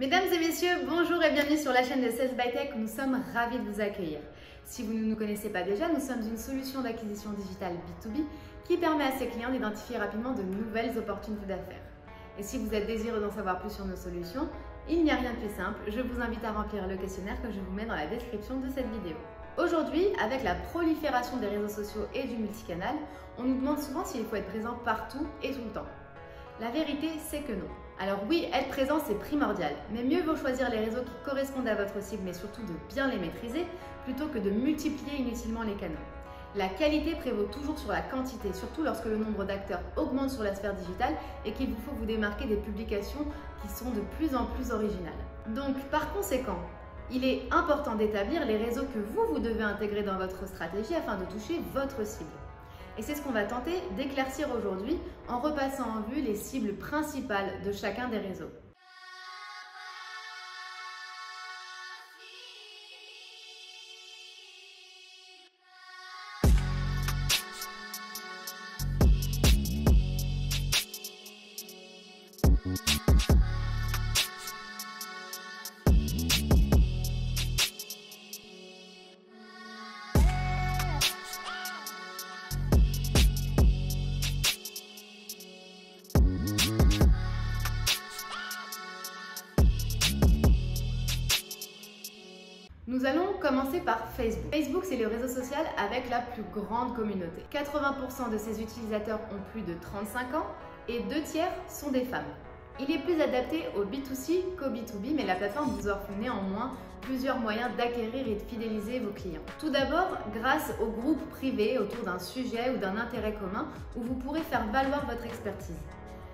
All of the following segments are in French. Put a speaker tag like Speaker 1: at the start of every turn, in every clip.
Speaker 1: Mesdames et messieurs, bonjour et bienvenue sur la chaîne de Sales by Tech. Nous sommes ravis de vous accueillir. Si vous ne nous connaissez pas déjà, nous sommes une solution d'acquisition digitale B2B qui permet à ses clients d'identifier rapidement de nouvelles opportunités d'affaires. Et si vous êtes désireux d'en savoir plus sur nos solutions, il n'y a rien de plus simple, je vous invite à remplir le questionnaire que je vous mets dans la description de cette vidéo. Aujourd'hui, avec la prolifération des réseaux sociaux et du multicanal, on nous demande souvent s'il faut être présent partout et tout le temps. La vérité, c'est que non. Alors oui, être présent, c'est primordial, mais mieux vaut choisir les réseaux qui correspondent à votre cible, mais surtout de bien les maîtriser, plutôt que de multiplier inutilement les canaux. La qualité prévaut toujours sur la quantité, surtout lorsque le nombre d'acteurs augmente sur la sphère digitale et qu'il vous faut vous démarquer des publications qui sont de plus en plus originales. Donc, par conséquent, il est important d'établir les réseaux que vous devez intégrer dans votre stratégie afin de toucher votre cible. Et c'est ce qu'on va tenter d'éclaircir aujourd'hui en repassant en vue les cibles principales de chacun des réseaux. Nous allons commencer par Facebook. Facebook, c'est le réseau social avec la plus grande communauté. 80% de ses utilisateurs ont plus de 35 ans et 2/3 sont des femmes. Il est plus adapté au B2C qu'au B2B, mais la plateforme vous offre néanmoins plusieurs moyens d'acquérir et de fidéliser vos clients. Tout d'abord, grâce aux groupes privés autour d'un sujet ou d'un intérêt commun où vous pourrez faire valoir votre expertise.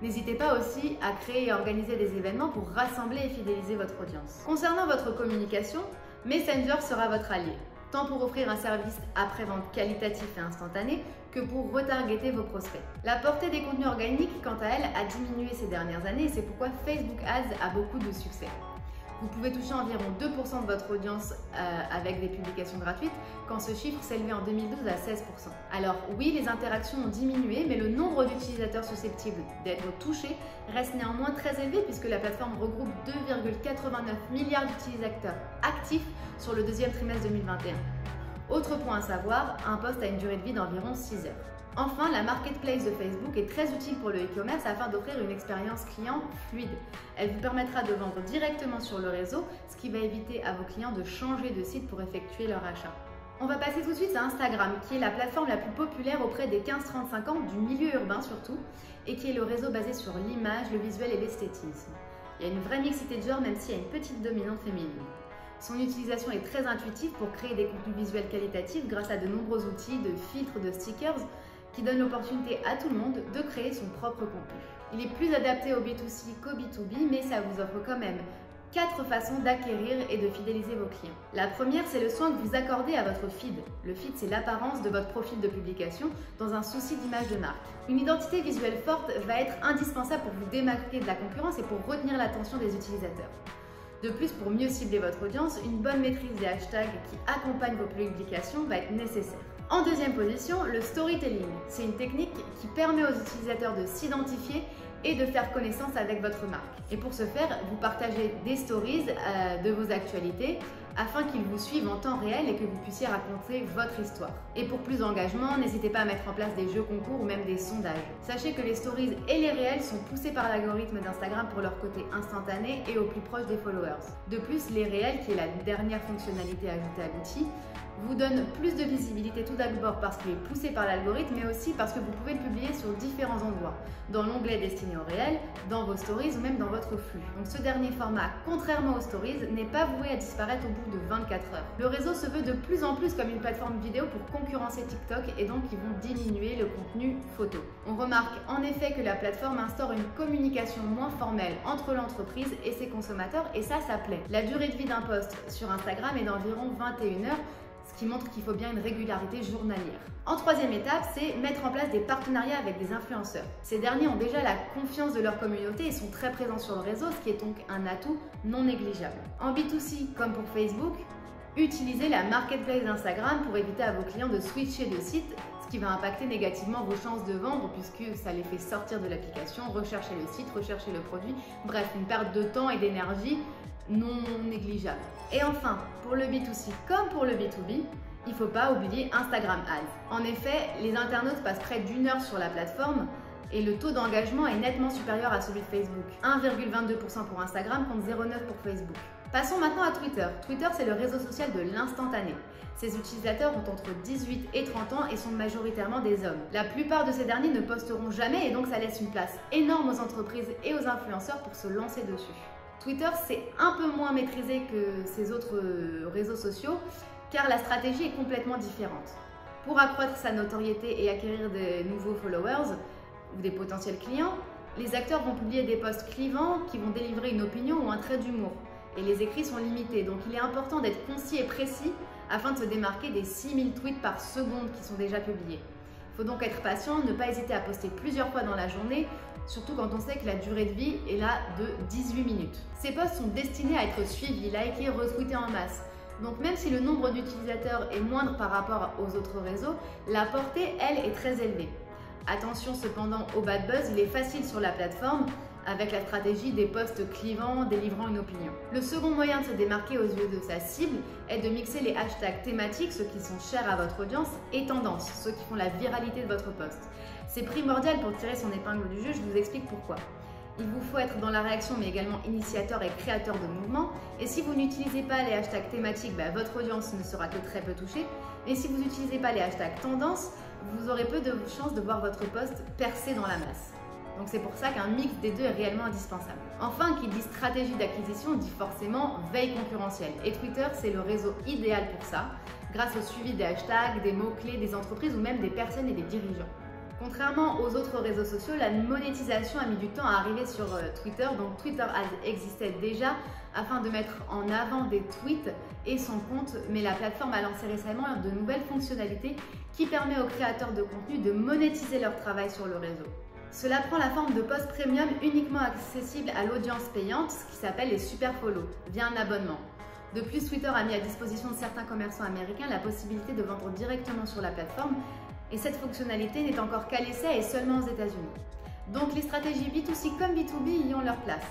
Speaker 1: N'hésitez pas aussi à créer et organiser des événements pour rassembler et fidéliser votre audience. Concernant votre communication, Messenger sera votre allié, tant pour offrir un service après-vente qualitatif et instantané que pour retargeter vos prospects. La portée des contenus organiques, quant à elle, a diminué ces dernières années et c'est pourquoi Facebook Ads a beaucoup de succès. Vous pouvez toucher environ 2% de votre audience avec des publications gratuites, quand ce chiffre s'élevait en 2012 à 16%. Alors oui, les interactions ont diminué, mais le nombre d'utilisateurs susceptibles d'être touchés reste néanmoins très élevé puisque la plateforme regroupe 2,89 milliards d'utilisateurs actifs sur le deuxième trimestre 2021. Autre point à savoir, un post a une durée de vie d'environ 6 heures. Enfin, la marketplace de Facebook est très utile pour le e-commerce afin d'offrir une expérience client fluide. Elle vous permettra de vendre directement sur le réseau, ce qui va éviter à vos clients de changer de site pour effectuer leur achat. On va passer tout de suite à Instagram, qui est la plateforme la plus populaire auprès des 15-35 ans, du milieu urbain surtout, et qui est le réseau basé sur l'image, le visuel et l'esthétisme. Il y a une vraie mixité de genre, même s'il y a une petite dominante féminine. Son utilisation est très intuitive pour créer des contenus visuels qualitatifs grâce à de nombreux outils de filtres, de stickers, qui donne l'opportunité à tout le monde de créer son propre contenu. Il est plus adapté au B2C qu'au B2B, mais ça vous offre quand même 4 façons d'acquérir et de fidéliser vos clients. La première, c'est le soin que vous accordez à votre feed. Le feed, c'est l'apparence de votre profil de publication dans un souci d'image de marque. Une identité visuelle forte va être indispensable pour vous démarquer de la concurrence et pour retenir l'attention des utilisateurs. De plus, pour mieux cibler votre audience, une bonne maîtrise des hashtags qui accompagnent vos publications va être nécessaire. En deuxième position, le storytelling. C'est une technique qui permet aux utilisateurs de s'identifier et de faire connaissance avec votre marque. Et pour ce faire, vous partagez des stories de vos actualités afin qu'ils vous suivent en temps réel et que vous puissiez raconter votre histoire. Et pour plus d'engagement, n'hésitez pas à mettre en place des jeux concours ou même des sondages. Sachez que les stories et les réels sont poussés par l'algorithme d'Instagram pour leur côté instantané et au plus proche des followers. De plus, les réels, qui est la dernière fonctionnalité ajoutée à l'outil, vous donne plus de visibilité tout d'abord parce qu'il est poussé par l'algorithme, mais aussi parce que vous pouvez le publier sur différents endroits, dans l'onglet destiné aux réels, dans vos stories ou même dans votre flux. Donc ce dernier format, contrairement aux stories, n'est pas voué à disparaître au bout de 24 heures. Le réseau se veut de plus en plus comme une plateforme vidéo pour concurrencer TikTok et donc ils vont diminuer le contenu photo. On remarque en effet que la plateforme instaure une communication moins formelle entre l'entreprise et ses consommateurs et ça plaît. La durée de vie d'un post sur Instagram est d'environ 21 heures, ce qui montre qu'il faut bien une régularité journalière. En troisième étape, c'est mettre en place des partenariats avec des influenceurs. Ces derniers ont déjà la confiance de leur communauté et sont très présents sur le réseau, ce qui est donc un atout non négligeable. En B2C, comme pour Facebook, utilisez la marketplace d'Instagram pour éviter à vos clients de switcher de site, ce qui va impacter négativement vos chances de vendre puisque ça les fait sortir de l'application, rechercher le site, rechercher le produit, bref, une perte de temps et d'énergie non négligeable. Et enfin, pour le B2C comme pour le B2B, il ne faut pas oublier Instagram Ads. En effet, les internautes passent près d'1 heure sur la plateforme et le taux d'engagement est nettement supérieur à celui de Facebook. 1,22% pour Instagram contre 0,9% pour Facebook. Passons maintenant à Twitter. Twitter, c'est le réseau social de l'instantané. Ses utilisateurs ont entre 18 et 30 ans et sont majoritairement des hommes. La plupart de ces derniers ne posteront jamais et donc ça laisse une place énorme aux entreprises et aux influenceurs pour se lancer dessus. Twitter, c'est un peu moins maîtrisé que ces autres réseaux sociaux car la stratégie est complètement différente. Pour accroître sa notoriété et acquérir des nouveaux followers ou des potentiels clients, les acteurs vont publier des posts clivants qui vont délivrer une opinion ou un trait d'humour. Et les écrits sont limités, donc il est important d'être concis et précis afin de se démarquer des 6000 tweets par seconde qui sont déjà publiés. Il faut donc être patient, ne pas hésiter à poster plusieurs fois dans la journée, surtout quand on sait que la durée de vie est là de 18 minutes. Ces posts sont destinés à être suivis, likés, retweetés en masse. Donc même si le nombre d'utilisateurs est moindre par rapport aux autres réseaux, la portée, elle, est très élevée. Attention cependant au bad buzz, il est facile sur la plateforme avec la stratégie des posts clivants délivrant une opinion. Le second moyen de se démarquer aux yeux de sa cible est de mixer les hashtags thématiques, ceux qui sont chers à votre audience, et tendances, ceux qui font la viralité de votre post. C'est primordial pour tirer son épingle du jeu, je vous explique pourquoi. Il vous faut être dans la réaction mais également initiateur et créateur de mouvements. Et si vous n'utilisez pas les hashtags thématiques, votre audience ne sera que très peu touchée. Et si vous n'utilisez pas les hashtags tendances, vous aurez peu de chances de voir votre post percer dans la masse. Donc c'est pour ça qu'un mix des deux est réellement indispensable. Enfin, qui dit stratégie d'acquisition dit forcément veille concurrentielle. Et Twitter, c'est le réseau idéal pour ça, grâce au suivi des hashtags, des mots-clés, des entreprises ou même des personnes et des dirigeants. Contrairement aux autres réseaux sociaux, la monétisation a mis du temps à arriver sur Twitter, donc Twitter Ads existait déjà afin de mettre en avant des tweets et son compte, mais la plateforme a lancé récemment de nouvelles fonctionnalités qui permettent aux créateurs de contenu de monétiser leur travail sur le réseau. Cela prend la forme de posts premium uniquement accessibles à l'audience payante, ce qui s'appelle les super follow, via un abonnement. De plus, Twitter a mis à disposition de certains commerçants américains la possibilité de vendre directement sur la plateforme et cette fonctionnalité n'est encore qu'à l'essai et seulement aux États-Unis. Donc les stratégies B2C comme B2B y ont leur place.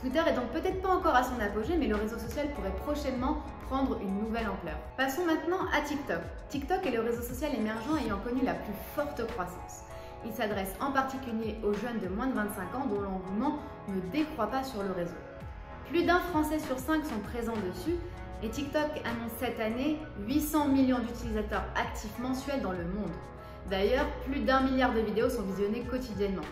Speaker 1: Twitter est donc peut-être pas encore à son apogée, mais le réseau social pourrait prochainement prendre une nouvelle ampleur. Passons maintenant à TikTok. TikTok est le réseau social émergent ayant connu la plus forte croissance. Il s'adresse en particulier aux jeunes de moins de 25 ans dont l'engouement ne décroît pas sur le réseau. Plus d'un Français sur 5 sont présents dessus et TikTok annonce cette année 800 millions d'utilisateurs actifs mensuels dans le monde. D'ailleurs, plus d'1 milliard de vidéos sont visionnées quotidiennement.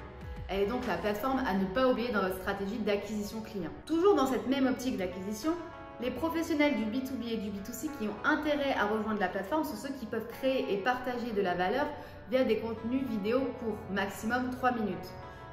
Speaker 1: Elle est donc la plateforme à ne pas oublier dans votre stratégie d'acquisition client. Toujours dans cette même optique d'acquisition, les professionnels du B2B et du B2C qui ont intérêt à rejoindre la plateforme sont ceux qui peuvent créer et partager de la valeur via des contenus vidéo courts, maximum 3 minutes.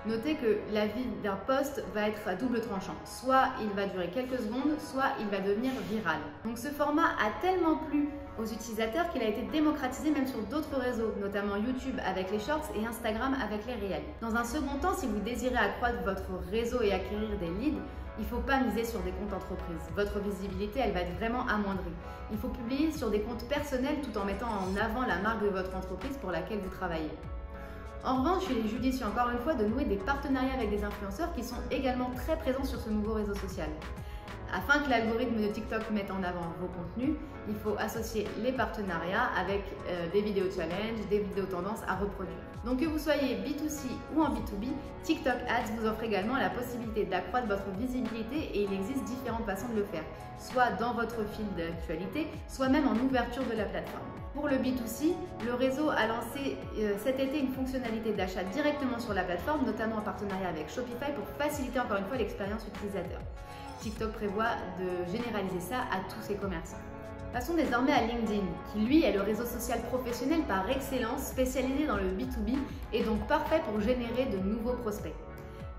Speaker 1: Notez que la vie d'un post va être à double tranchant. Soit il va durer quelques secondes, soit il va devenir viral. Donc ce format a tellement plu aux utilisateurs qu'il a été démocratisé même sur d'autres réseaux, notamment YouTube avec les Shorts et Instagram avec les Reels. Dans un second temps, si vous désirez accroître votre réseau et acquérir des leads, il ne faut pas miser sur des comptes entreprises. Votre visibilité, elle va être vraiment amoindrie. Il faut publier sur des comptes personnels tout en mettant en avant la marque de votre entreprise pour laquelle vous travaillez. En revanche, il est judicieux encore une fois de nouer des partenariats avec des influenceurs qui sont également très présents sur ce nouveau réseau social. Afin que l'algorithme de TikTok mette en avant vos contenus, il faut associer les partenariats avec des vidéos challenge, des vidéos tendances à reproduire. Donc que vous soyez B2C ou en B2B, TikTok Ads vous offre également la possibilité d'accroître votre visibilité et il existe différentes façons de le faire, soit dans votre fil d'actualité, soit même en ouverture de la plateforme. Pour le B2C, le réseau a lancé cet été une fonctionnalité d'achat directement sur la plateforme, notamment en partenariat avec Shopify pour faciliter encore une fois l'expérience utilisateur. TikTok prévoit de généraliser ça à tous ses commerçants. Passons désormais à LinkedIn, qui lui est le réseau social professionnel par excellence spécialisé dans le B2B et donc parfait pour générer de nouveaux prospects.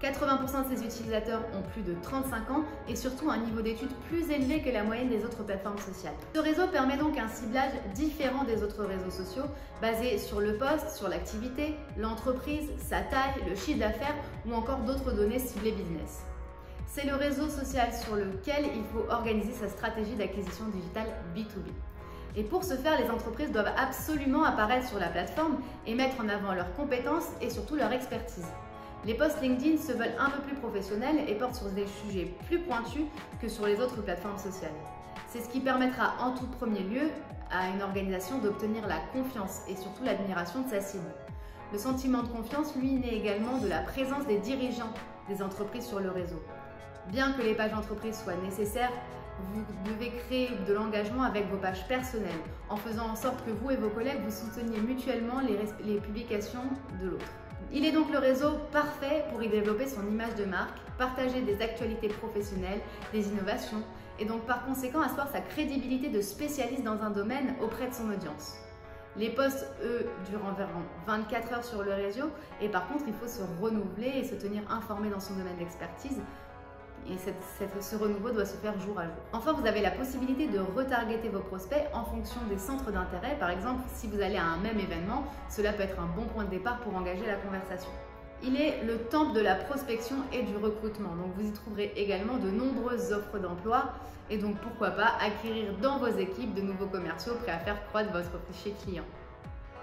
Speaker 1: 80% de ses utilisateurs ont plus de 35 ans et surtout un niveau d'études plus élevé que la moyenne des autres plateformes sociales. Ce réseau permet donc un ciblage différent des autres réseaux sociaux, basé sur le poste, sur l'activité, l'entreprise, sa taille, le chiffre d'affaires ou encore d'autres données ciblées business. C'est le réseau social sur lequel il faut organiser sa stratégie d'acquisition digitale B2B. Et pour ce faire, les entreprises doivent absolument apparaître sur la plateforme et mettre en avant leurs compétences et surtout leur expertise. Les posts LinkedIn se veulent un peu plus professionnels et portent sur des sujets plus pointus que sur les autres plateformes sociales. C'est ce qui permettra en tout premier lieu à une organisation d'obtenir la confiance et surtout l'admiration de sa cible. Le sentiment de confiance, lui, naît également de la présence des dirigeants des entreprises sur le réseau. Bien que les pages d'entreprise soient nécessaires, vous devez créer de l'engagement avec vos pages personnelles, en faisant en sorte que vous et vos collègues vous souteniez mutuellement les publications de l'autre. Il est donc le réseau parfait pour y développer son image de marque, partager des actualités professionnelles, des innovations, et donc par conséquent asseoir sa crédibilité de spécialiste dans un domaine auprès de son audience. Les posts, eux, durent environ 24 heures sur le réseau, et par contre, il faut se renouveler et se tenir informé dans son domaine d'expertise. Et ce renouveau doit se faire jour à jour. Enfin, vous avez la possibilité de retargeter vos prospects en fonction des centres d'intérêt. Par exemple, si vous allez à un même événement, cela peut être un bon point de départ pour engager la conversation. Il est le temple de la prospection et du recrutement. Donc, vous y trouverez également de nombreuses offres d'emploi. Et donc, pourquoi pas acquérir dans vos équipes de nouveaux commerciaux prêts à faire croître votre fichier client.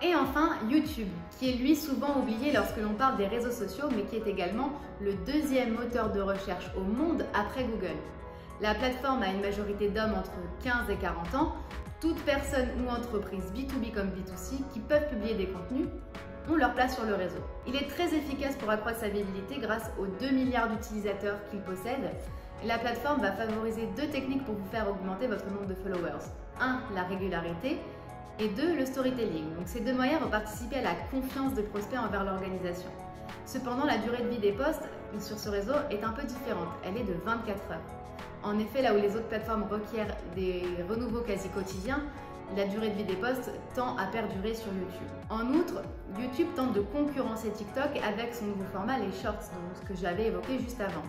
Speaker 1: Et enfin, YouTube, qui est lui souvent oublié lorsque l'on parle des réseaux sociaux, mais qui est également le deuxième moteur de recherche au monde après Google. La plateforme a une majorité d'hommes entre 15 et 40 ans. Toute personne ou entreprise B2B comme B2C qui peuvent publier des contenus ont leur place sur le réseau. Il est très efficace pour accroître sa visibilité grâce aux 2 milliards d'utilisateurs qu'il possède. La plateforme va favoriser 2 techniques pour vous faire augmenter votre nombre de followers. 1. La régularité. Et 2. Le storytelling. Donc ces 2 moyens vont participer à la confiance des prospects envers l'organisation. Cependant, la durée de vie des posts sur ce réseau est un peu différente. Elle est de 24 heures. En effet, là où les autres plateformes requièrent des renouveaux quasi quotidiens, la durée de vie des posts tend à perdurer sur YouTube. En outre, YouTube tente de concurrencer TikTok avec son nouveau format, les Shorts, donc ce que j'avais évoqué juste avant.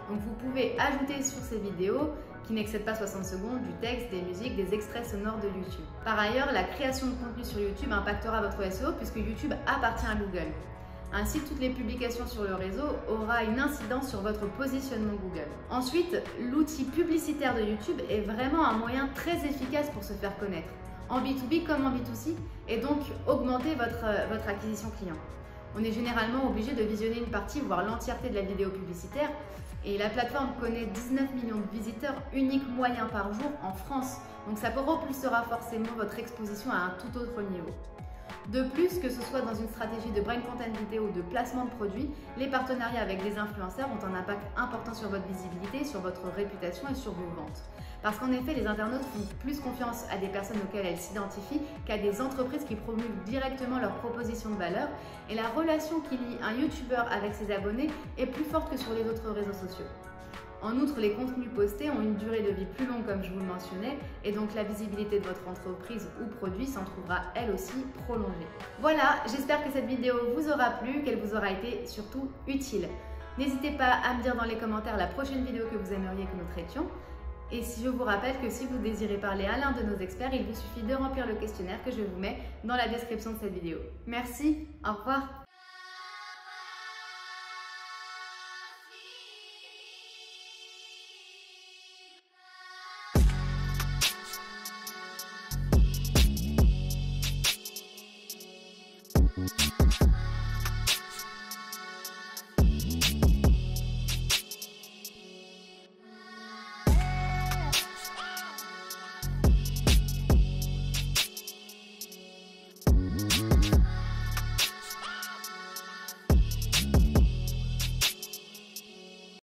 Speaker 1: Donc vous pouvez ajouter sur ces vidéos, qui n'excèdent pas 60 secondes, du texte, des musiques, des extraits sonores de YouTube. Par ailleurs, la création de contenu sur YouTube impactera votre SEO puisque YouTube appartient à Google. Ainsi, toutes les publications sur le réseau auront une incidence sur votre positionnement Google. Ensuite, l'outil publicitaire de YouTube est vraiment un moyen très efficace pour se faire connaître, en B2B comme en B2C, et donc augmenter votre acquisition client. On est généralement obligé de visionner une partie, voire l'entièreté de la vidéo publicitaire, et la plateforme connaît 19 millions de visiteurs uniques moyens par jour en France, donc ça propulsera forcément votre exposition à un tout autre niveau. De plus, que ce soit dans une stratégie de brand content vidéo ou de placement de produits, les partenariats avec des influenceurs ont un impact important sur votre visibilité, sur votre réputation et sur vos ventes. Parce qu'en effet, les internautes font plus confiance à des personnes auxquelles elles s'identifient qu'à des entreprises qui promulguent directement leurs propositions de valeur, et la relation qui lie un YouTuber avec ses abonnés est plus forte que sur les autres réseaux sociaux. En outre, les contenus postés ont une durée de vie plus longue comme je vous le mentionnais, et donc la visibilité de votre entreprise ou produit s'en trouvera elle aussi prolongée. Voilà, j'espère que cette vidéo vous aura plu, qu'elle vous aura été surtout utile. N'hésitez pas à me dire dans les commentaires la prochaine vidéo que vous aimeriez que nous traitions. Et si je vous rappelle que si vous désirez parler à l'un de nos experts, il vous suffit de remplir le questionnaire que je vous mets dans la description de cette vidéo. Merci, au revoir.